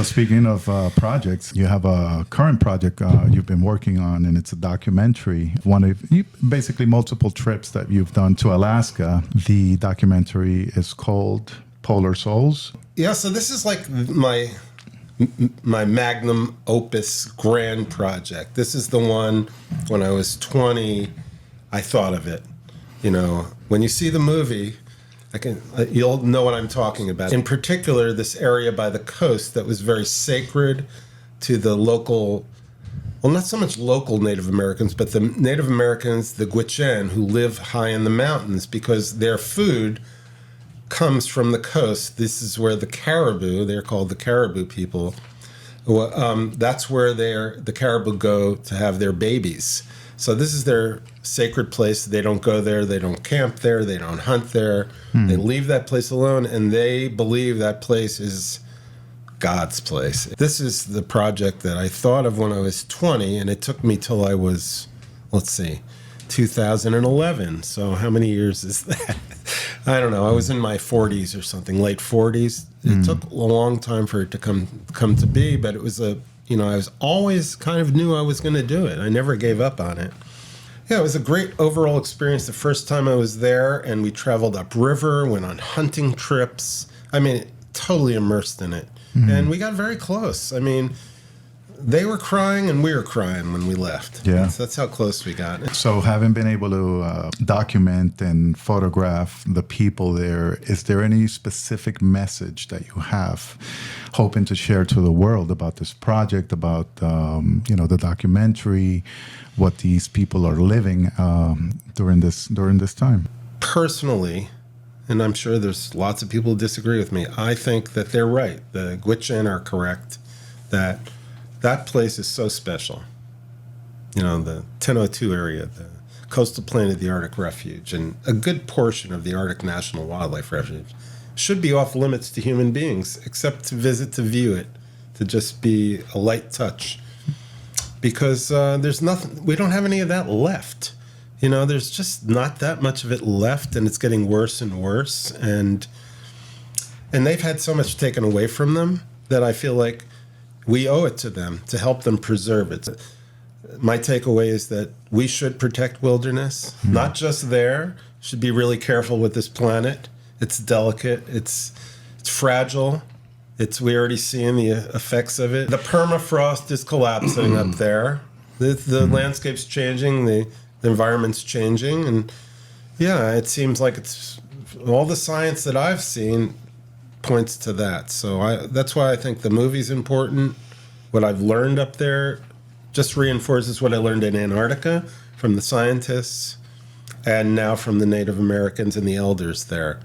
Speaking of projects, you have a current project you've been working on, and it's a documentary. Basically multiple trips that you've done to Alaska. The documentary is called Polar Souls. Yeah, so this is like my magnum opus grand project. This is the one when I was 20, I thought of it. You know, when you see the movie, you'll know what I'm talking about. In particular, this area by the coast that was very sacred to the local, well, not so much local Native Americans, but the Native Americans, the Gwich'in, who live high in the mountains because their food comes from the coast. This is where the caribou, they're called the caribou people, that's where the caribou go to have their babies. So this is their sacred place. They don't go there. They don't camp there. They don't hunt there. They leave that place alone, and they believe that place is God's place. This is the project that I thought of when I was 20, and it took me till I was, 2011. So how many years is that? I don't know. I was in my 40s or something, late 40s. It took a long time for it to come to be, but it was I was always kind of knew I was going to do it. I never gave up on it. Yeah, it was a great overall experience the first time I was there, and we traveled upriver, went on hunting trips. I mean, totally immersed in it. And we got very close. I mean, they were crying and we were crying when we left. Yeah. That's how close we got. So having been able to document and photograph the people there, is there any specific message that you have hoping to share to the world about this project, about, the documentary, what these people are living during this time? Personally, and I'm sure there's lots of people who disagree with me, I think that they're right. The Gwich'in are correct that place is so special. You know, the 1002 area, the coastal plain of the Arctic Refuge, and a good portion of the Arctic National Wildlife Refuge should be off limits to human beings, except to visit to view it, to just be a light touch. Because there's nothing, we don't have any of that left. You know, there's just not that much of it left, and it's getting worse and worse. And they've had so much taken away from them that I feel like we owe it to them to help them preserve it. My takeaway is that we should protect wilderness, not just there. Should be really careful with this planet. It's delicate. It's fragile. We already seeing the effects of it. The permafrost is collapsing up there. The landscape's changing. The environment's changing. And yeah, it seems like it's all the science that I've seen points to that. So that's why I think the movie's important. What I've learned up there just reinforces what I learned in Antarctica from the scientists and now from the Native Americans and the elders there.